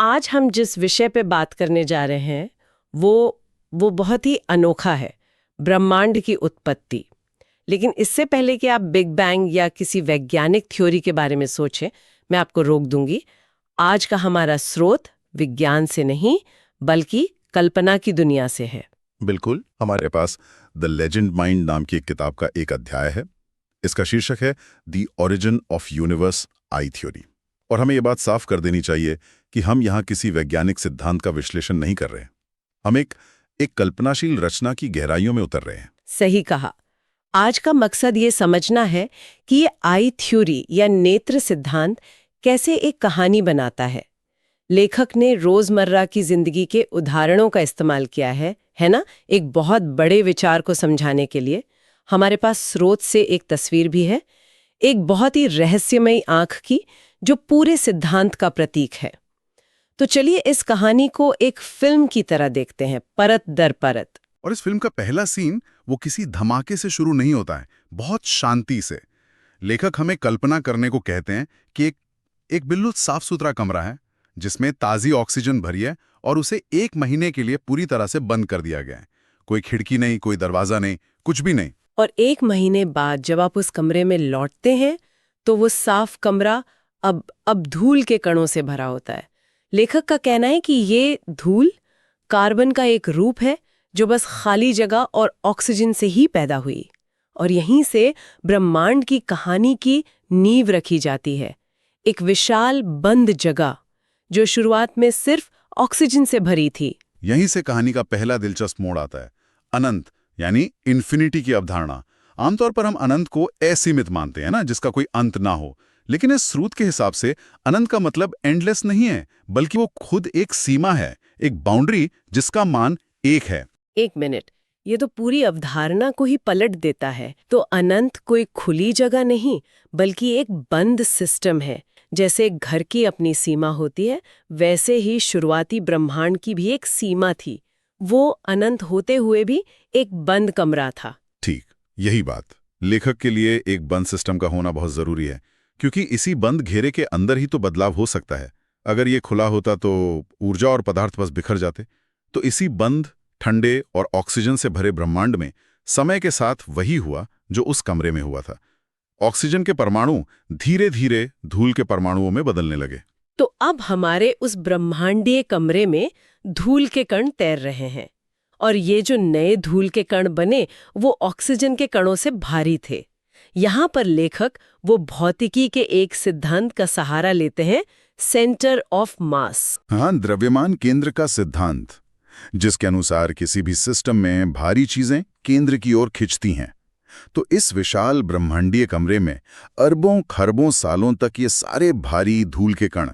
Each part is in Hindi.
आज हम जिस विषय पे बात करने जा रहे हैं वो बहुत ही अनोखा है, ब्रह्मांड की उत्पत्ति। लेकिन इससे पहले कि आप बिग बैंग या किसी वैज्ञानिक थ्योरी के बारे में सोचें, मैं आपको रोक दूंगी। आज का हमारा स्रोत विज्ञान से नहीं बल्कि कल्पना की दुनिया से है। बिल्कुल, हमारे पास द लेजेंड माइंड नाम की एक किताब का एक अध्याय है। इसका शीर्षक है the origin of universe I theory. और हमें ये बात साफ कर देनी चाहिए कि हम यहाँ किसी वैज्ञानिक सिद्धांत का विश्लेषण नहीं कर रहे हैं। हम एक कल्पनाशील रचना की गहराइयों में उतर रहे हैं। सही कहा। आज का मकसद ये समझना है कि ये आई थ्योरी या नेत्र सिद्धांत कैसे एक कहानी बनाता है। लेखक ने रोजमर्रा की जिंदगी के उदाहरणों का इस्तेमाल किया है ना, एक बहुत बड़े विचार को समझाने के लिए। हमारे पास स्रोत से एक तस्वीर भी है, एक बहुत ही रहस्यमयी आंख की, जो पूरे सिद्धांत का प्रतीक है। तो चलिए इस कहानी को एक फिल्म की तरह देखते हैं, परत दर परत। और इस फिल्म का पहला सीन वो किसी धमाके से शुरू नहीं होता है, बहुत शांति से। लेखक हमें कल्पना करने को कहते हैं कि एक बिल्कुल साफ सुथरा कमरा है जिसमें ताज़ी ऑक्सीजन भरी है और उसे 1 महीने के लिए पूरी तरह से बंद कर दिया गया है। कोई खिड़की नहीं, कोई दरवाजा नहीं, कुछ भी नहीं। और 1 महीने बाद जब आप उस कमरे में लौटते हैं तो वो साफ कमरा अब धूल के कणों से भरा होता है। लेखक का कहना है कि ये धूल कार्बन का एक रूप है जो बस खाली जगह और ऑक्सीजन से ही पैदा हुई। और यहीं से ब्रह्मांड की कहानी की नींव रखी जाती है। एक विशाल बंद जगह जो शुरुआत में सिर्फ ऑक्सीजन से भरी थी। यहीं से कहानी का पहला दिलचस्प मोड़ आता है, अनंत यानी इन्फिनिटी की अवधारणा। आमतौर पर हम अनंत को असीमित मानते हैं ना, जिसका कोई अंत ना हो। लेकिन इस स्रोत के हिसाब से अनंत का मतलब एंडलेस नहीं है, बल्कि वो खुद एक सीमा है, एक बाउंड्री जिसका मान 1 है। 1 मिनट, ये तो पूरी अवधारणा को ही पलट देता है। तो अनंत कोई खुली जगह नहीं बल्कि एक बंद सिस्टम है। जैसे घर की अपनी सीमा होती है, वैसे ही शुरुआती ब्रह्मांड की भी एक सीमा थी। वो अनंत होते हुए भी एक बंद कमरा था। ठीक, यही बात। लेखक के लिए एक बंद सिस्टम का होना बहुत जरूरी है, क्योंकि इसी बंद घेरे के अंदर ही तो बदलाव हो सकता है। अगर ये खुला होता तो ऊर्जा और पदार्थ बस बिखर जाते। तो इसी बंद, ठंडे और ऑक्सीजन से भरे ब्रह्मांड में समय के साथ वही हुआ जो उस कमरे में हुआ था। ऑक्सीजन के परमाणु धीरे धीरे धूल के परमाणुओं में बदलने लगे। तो अब हमारे उस ब्रह्मांडीय कमरे में धूल के कण तैर रहे हैं, और ये जो नए धूल के कण बने वो ऑक्सीजन के कणों से भारी थे। यहाँ पर लेखक वो भौतिकी के एक सिद्धांत का सहारा लेते हैं, सेंटर ऑफ मास। हाँ, द्रव्यमान केंद्र का सिद्धांत, जिसके अनुसार किसी भी सिस्टम में भारी चीजें केंद्र की ओर खिंचती हैं। तो इस विशाल ब्रह्मांडीय कमरे में अरबों खरबों सालों तक ये सारे भारी धूल के कण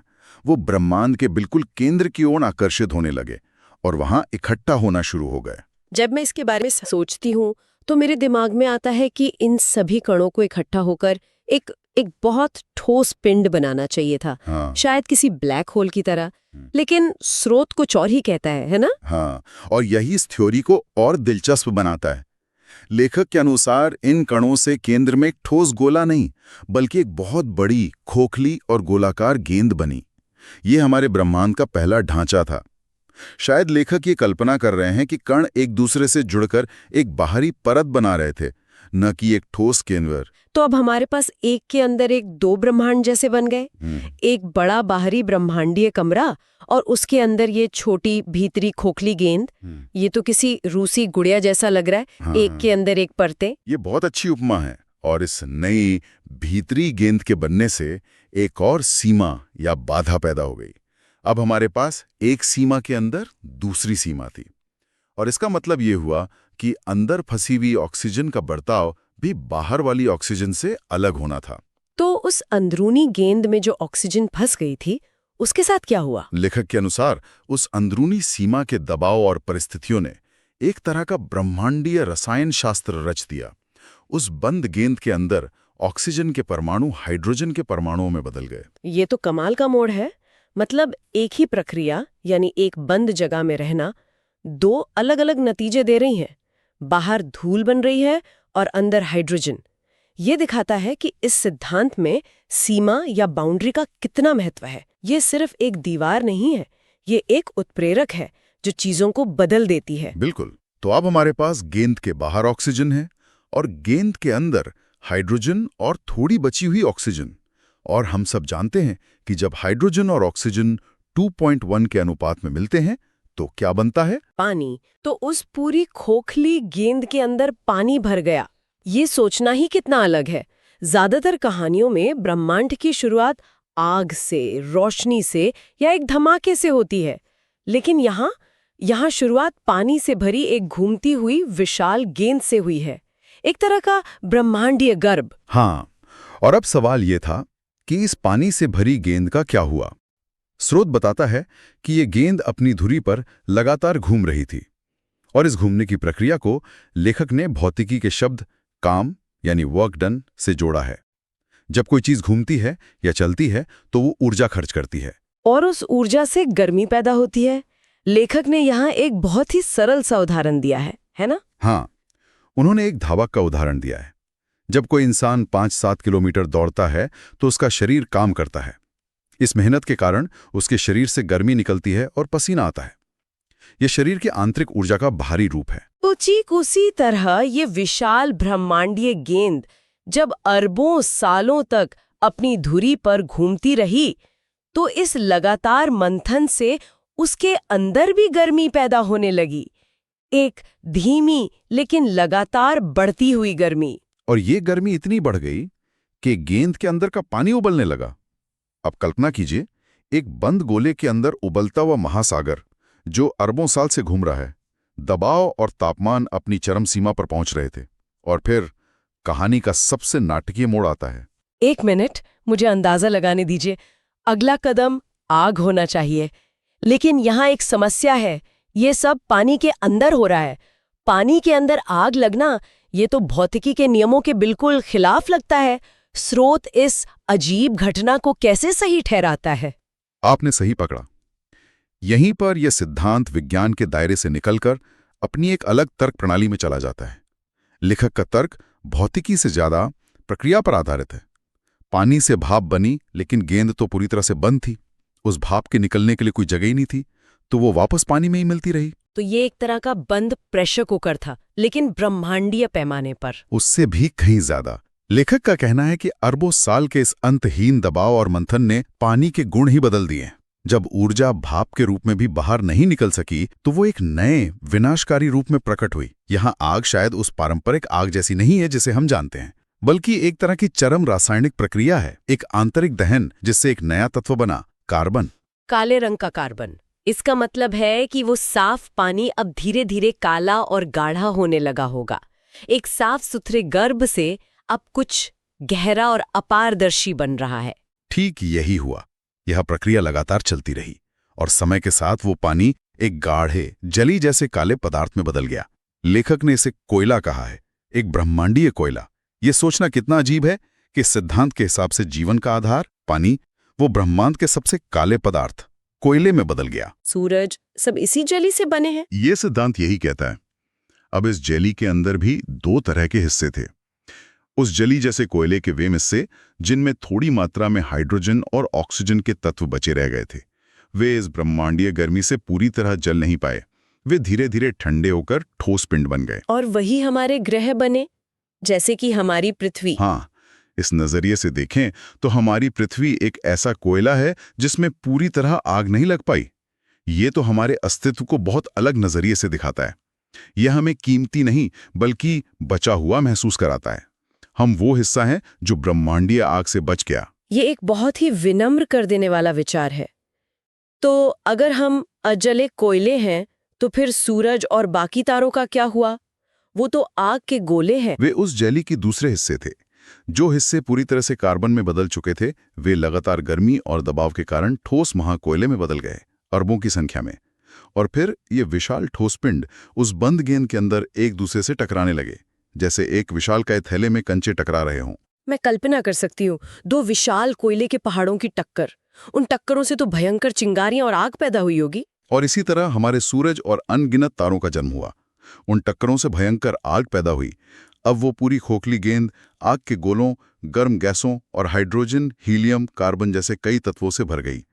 वो ब्रह्मांड के बिल्कुल केंद्र की ओर आकर्षित होने लगे और वहां इकट्ठा होना शुरू हो गए। जब मैं इसके बारे में सोचती हूँ तो मेरे दिमाग में आता है कि इन सभी कणों को इकट्ठा होकर एक बहुत ठोस पिंड बनाना चाहिए था। हाँ। शायद किसी ब्लैक होल की तरह। लेकिन स्रोत कुछ और ही कहता है ना? हाँ, और यही इस थ्योरी को और दिलचस्प बनाता है। लेखक के अनुसार इन कणों से केंद्र में एक ठोस गोला नहीं बल्कि एक बहुत बड़ी खोखली और गोलाकार गेंद बनी। ये हमारे ब्रह्मांड का पहला ढांचा था। शायद लेखक ये कल्पना कर रहे हैं कि कण एक दूसरे से जुड़कर एक बाहरी परत बना रहे थे, न कि एक ठोस केंद्र। तो अब हमारे पास एक के अंदर एक 2 ब्रह्मांड जैसे बन गए। एक बड़ा बाहरी ब्रह्मांडीय कमरा और उसके अंदर ये छोटी भीतरी खोखली गेंद। ये तो किसी रूसी गुड़िया जैसा लग रहा है। हाँ, एक के अंदर एक परतें। ये बहुत अच्छी उपमा है। और इस नई भीतरी गेंद के बनने से एक और सीमा या बाधा पैदा हो गई। अब हमारे पास एक सीमा के अंदर दूसरी सीमा थी, और इसका मतलब ये हुआ कि अंदर फंसी हुई ऑक्सीजन का बर्ताव भी बाहर वाली ऑक्सीजन से अलग होना था। तो उस अंदरूनी गेंद में जो ऑक्सीजन फंस गई थी उसके साथ क्या हुआ? लेखक के अनुसार उस अंदरूनी सीमा के दबाव और परिस्थितियों ने एक तरह का ब्रह्मांडीय रसायन शास्त्र रच दिया। उस बंद गेंद के अंदर ऑक्सीजन के परमाणु हाइड्रोजन के परमाणुओं में बदल गए। ये तो कमाल का मोड़ है। मतलब एक ही प्रक्रिया, यानी एक बंद जगह में रहना, 2 अलग-अलग नतीजे दे रही हैं। बाहर धूल बन रही है और अंदर हाइड्रोजन। ये दिखाता है कि इस सिद्धांत में सीमा या बाउंड्री का कितना महत्व है। ये सिर्फ एक दीवार नहीं है, ये एक उत्प्रेरक है जो चीजों को बदल देती है। बिल्कुल। तो अब हमारे पास गेंद के बाहर ऑक्सीजन है और गेंद के अंदर हाइड्रोजन और थोड़ी बची हुई ऑक्सीजन। और हम सब जानते हैं कि जब हाइड्रोजन और ऑक्सीजन 2.1 के अनुपात में मिलते हैं तो क्या बनता है? पानी। तो उस पूरी खोखली गेंद के अंदर पानी भर गया। ये सोचना ही कितना अलग है। ज्यादातर कहानियों में ब्रह्मांड की शुरुआत आग से, रोशनी से या एक धमाके से होती है, लेकिन यहाँ शुरुआत पानी से भरी एक घूमती हुई विशाल गेंद से हुई है, एक तरह का ब्रह्मांडीय गर्भ। हाँ, और अब सवाल ये था कि इस पानी से भरी गेंद का क्या हुआ? स्रोत बताता है कि ये गेंद अपनी धुरी पर लगातार घूम रही थी और इस घूमने की प्रक्रिया को लेखक ने भौतिकी के शब्द काम यानी वर्क डन से जोड़ा है। जब कोई चीज घूमती है या चलती है तो वो ऊर्जा खर्च करती है और उस ऊर्जा से गर्मी पैदा होती है। लेखक ने यहाँ एक बहुत ही सरल सा उदाहरण दिया है ना? हाँ, उन्होंने एक धावक का उदाहरण दिया है। जब कोई इंसान 5-7 किलोमीटर दौड़ता है तो उसका शरीर काम करता है। इस मेहनत के कारण उसके शरीर से गर्मी निकलती है और पसीना आता है। यह शरीर की आंतरिक ऊर्जा का बाहरी रूप है। तो ठीक उसी तरह ये विशाल ब्रह्मांडीय गेंद जब अरबों सालों तक अपनी धुरी पर घूमती रही तो इस लगातार मंथन से उसके अंदर भी गर्मी पैदा होने लगी, एक धीमी लेकिन लगातार बढ़ती हुई गर्मी। और ये गर्मी इतनी बढ़ गई कि गेंद के अंदर का पानी उबलने लगा। अब कल्पना कीजिए, एक बंद गोले के अंदर उबलता हुआ महासागर जो अरबों साल से घूम रहा है। दबाव और तापमान अपनी चरम सीमा पर पहुंच रहे थे और फिर कहानी का सबसे नाटकीय मोड़ आता है। 1 मिनट, मुझे अंदाजा लगाने दीजिए। अगला कदम आग होना चाहिए, लेकिन यहाँ एक समस्या है। ये सब पानी के अंदर हो रहा है। पानी के अंदर आग लगना, ये तो भौतिकी के नियमों के बिल्कुल खिलाफ लगता है। स्रोत इस अजीब घटना को कैसे सही ठहराता है? आपने सही पकड़ा। यहीं पर यह सिद्धांत विज्ञान के दायरे से निकलकर अपनी एक अलग तर्क प्रणाली में चला जाता है। लेखक का तर्क भौतिकी से ज्यादा प्रक्रिया पर आधारित है। पानी से भाप बनी, लेकिन गेंद तो पूरी तरह से बंद थी। उस भाप के निकलने के लिए कोई जगह ही नहीं थी, तो वो वापस पानी में ही मिलती रही। तो ये एक तरह का बंद प्रेशर कुकर था, लेकिन ब्रह्मांडीय पैमाने पर। उससे भी कहीं ज्यादा। लेखक का कहना है कि अरबों साल के इस अंतहीन दबाव और मंथन ने पानी के गुण ही बदल दिए। जब ऊर्जा भाप के रूप में भी बाहर नहीं निकल सकी तो वो एक नए विनाशकारी रूप में प्रकट हुई। यहाँ आग शायद उस पारंपरिक आग जैसी नहीं है जिसे हम जानते हैं, बल्कि एक तरह की चरम रासायनिक प्रक्रिया है, एक आंतरिक दहन जिससे एक नया तत्व बना, कार्बन। काले रंग का कार्बन। इसका मतलब है कि वो साफ पानी अब धीरे धीरे काला और गाढ़ा होने लगा होगा। एक साफ सुथरे गर्भ से अब कुछ गहरा और अपारदर्शी बन रहा है। ठीक यही हुआ। यह प्रक्रिया लगातार चलती रही और समय के साथ वो पानी एक गाढ़े जली जैसे काले पदार्थ में बदल गया। लेखक ने इसे कोयला कहा है, एक ब्रह्मांडीय कोयला। ये सोचना कितना अजीब है कि सिद्धांत के हिसाब से जीवन का आधार पानी, वो ब्रह्मांड के सबसे काले पदार्थ कोयले में बदल गया। सूरज सब इसी जली से बने हैं। ये सिद्धांत यही कहता है। अब इस जेली के अंदर भी 2 तरह के हिस्से थे। उस जली जैसे कोयले के वे हिस्से जिनमें थोड़ी मात्रा में हाइड्रोजन और ऑक्सीजन के तत्व बचे रह गए थे। वे इस ब्रह्मांडीय गर्मी से पूरी तरह जल नहीं पाए। वे धीरे धीरे ठंडे होकर ठोस पिंड बन गए। और वही हमारे ग्रह बने, जैसे कि हमारी पृथ्वी। हाँ, इस नजरिए से देखें तो हमारी पृथ्वी एक ऐसा कोयला है जिसमें पूरी तरह आग नहीं लग पाई। ये तो हमारे अस्तित्व को बहुत अलग नजरिए से दिखाता है। यह हमें कीमती नहीं बल्कि बचा हुआ महसूस कराता है। हम वो हिस्सा हैं जो ब्रह्मांडीय आग से बच गया। ये एक बहुत ही विनम्र कर देने वाला विचार है। तो अगर हम अजले कोयले हैं तो फिर सूरज और बाकी तारों का क्या हुआ? वो तो आग के गोले हैं। वे उस जेली के दूसरे हिस्से थे। जो हिस्से पूरी तरह से कार्बन में बदल चुके थे, वे लगातार गर्मी और दबाव के कारण ठोस महाकोयले में बदल गए, अरबों की संख्या में। और फिर ये विशाल ठोस पिंड उस बंद गेंद के अंदर एक दूसरे से टकराने लगे, जैसे एक विशालकाय थैले में कंचे टकरा रहे हों। मैं कल्पना कर सकती हूँ, 2 विशाल कोयले के पहाड़ों की टक्कर। उन टक्करों से तो भयंकर चिंगारियां और आग पैदा हुई होगी। और इसी तरह हमारे सूरज और अनगिनत तारों का जन्म हुआ। उन टक्करों से भयंकर आग पैदा हुई। अब वो पूरी खोखली गेंद आग के गोलों, गर्म गैसों और हाइड्रोजन, हीलियम, कार्बन जैसे कई तत्वों से भर गई।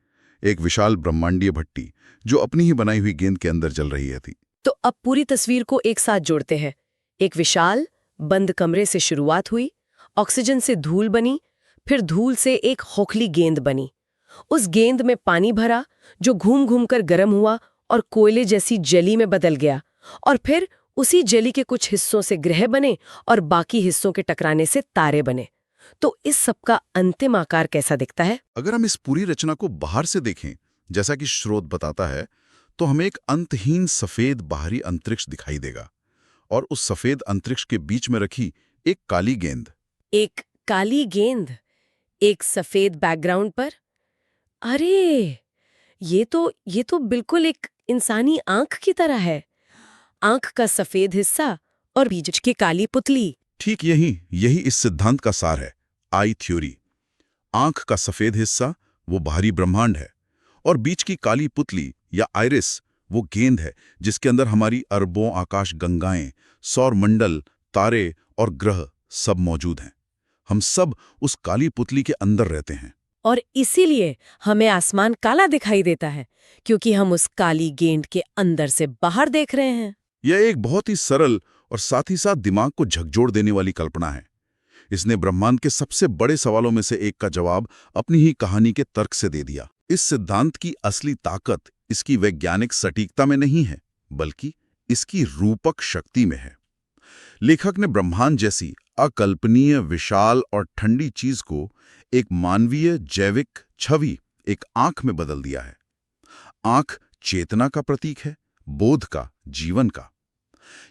एक विशाल ब्रह्मांडीय भट्टी जो अपनी ही बनाई हुई गेंद के अंदर जल रही थी। तो अब पूरी तस्वीर को एक साथ जोड़ते हैं। एक विशाल बंद कमरे से शुरुआत हुई, ऑक्सीजन से धूल बनी, फिर धूल से एक खोखली गेंद बनी। उस गेंद में पानी भरा जो घूम घूम कर गर्म हुआ और कोयले जैसी जली में बदल गया, और फिर उसी जली के कुछ हिस्सों से ग्रह बने और बाकी हिस्सों के टकराने से तारे बने। तो इस सब का अंतिम आकार कैसा दिखता है? अगर हम इस पूरी रचना को बाहर से देखें, जैसा कि स्रोत बताता है, तो हमें एक अंतहीन सफेद बाहरी अंतरिक्ष दिखाई देगा, और उस सफेद अंतरिक्ष के बीच में रखी एक काली गेंद। एक काली गेंद एक सफेद बैकग्राउंड पर। अरे, ये तो बिल्कुल एक इंसानी आंख की तरह है। आंख का सफेद हिस्सा और बीच की काली पुतली। ठीक यही इस सिद्धांत का सार है, आई थ्योरी। आंख का सफेद हिस्सा वो बाहरी ब्रह्मांड है, और बीच की काली पुतली या आइरिस वो गेंद है जिसके अंदर हमारी अरबों आकाश गंगाएं, सौर मंडल, तारे और ग्रह सब मौजूद हैं। हम सब उस काली पुतली के अंदर रहते हैं। और इसीलिए हमें आसमान काला दिखाई देता है, क्योंकि हम उस काली गेंद के अंदर से बाहर देख रहे हैं। यह एक बहुत ही सरल और साथ ही साथ दिमाग को झकझोर देने वाली कल्पना है। इसने ब्रह्मांड के सबसे बड़े सवालों में से एक का जवाब अपनी ही कहानी के तर्क से दे दिया। इस सिद्धांत की असली ताकत इसकी वैज्ञानिक सटीकता में नहीं है, बल्कि इसकी रूपक शक्ति में है। लेखक ने ब्रह्मांड जैसी अकल्पनीय, विशाल और ठंडी चीज को एक मानवीय जैविक छवि, एक आंख में बदल दिया है। आंख चेतना का प्रतीक है, बोध का, जीवन का।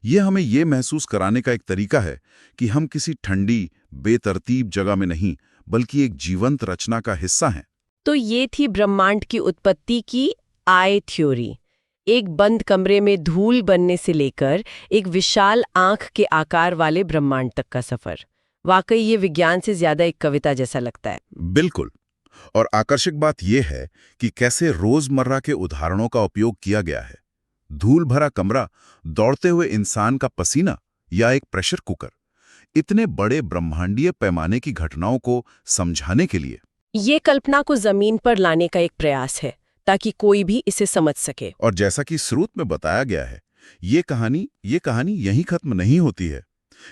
यह हमें यह महसूस कराने का एक तरीका है कि हम किसी ठंडी, बेतरतीब जगह में नहीं, बल्कि एक जीवंत रचना का हिस्सा हैं। तो ये थी ब्रह्मांड की उत्पत्ति की आई थ्योरी। एक बंद कमरे में धूल बनने से लेकर एक विशाल आंख के आकार वाले ब्रह्मांड तक का सफर। वाकई ये विज्ञान से ज्यादा एक कविता जैसा लगता है। बिल्कुल। और आकर्षक बात यह है कि कैसे रोजमर्रा के उदाहरणों का उपयोग किया गया है। धूल भरा कमरा, दौड़ते हुए इंसान का पसीना या एक प्रेशर कुकर, इतने बड़े ब्रह्मांडीय पैमाने की घटनाओं को समझाने के लिए ये कल्पना को जमीन पर लाने का एक प्रयास है, ताकि कोई भी इसे समझ सके। और जैसा कि स्रोत में बताया गया है, ये कहानी यहीं खत्म नहीं होती है।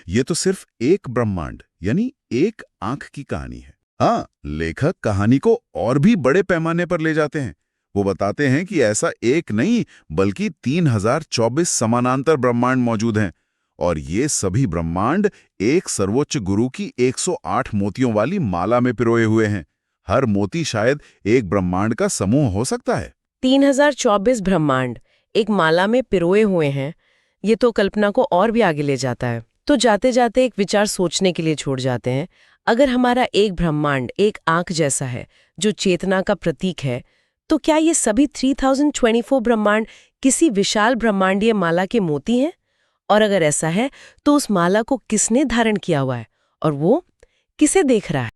ये तो सिर्फ एक ब्रह्मांड यानी एक आंख की कहानी है। हाँ, लेखक कहानी को और भी बड़े पैमाने पर ले जाते हैं। वो बताते हैं कि ऐसा एक नहीं, बल्कि 3024 समानांतर ब्रह्मांड मौजूद हैं, और ये सभी ब्रह्मांड एक सर्वोच्च गुरु की 108 मोतियों वाली माला में पिरोए हुए हैं। हर मोती शायद एक ब्रह्मांड का समूह हो सकता है। 3024 ब्रह्मांड एक माला में पिरोए हुए हैं। ये तो कल्पना को और भी आगे ले जाता है। तो जाते जाते एक विचार सोचने के लिए छोड़ जाते हैं। अगर हमारा एक ब्रह्मांड एक आंख जैसा है जो चेतना का प्रतीक है, तो क्या ये सभी 3024 ब्रह्मांड किसी विशाल ब्रह्मांडीय माला के मोती हैं? और अगर ऐसा है, तो उस माला को किसने धारण किया हुआ है और वो किसे देख रहा है?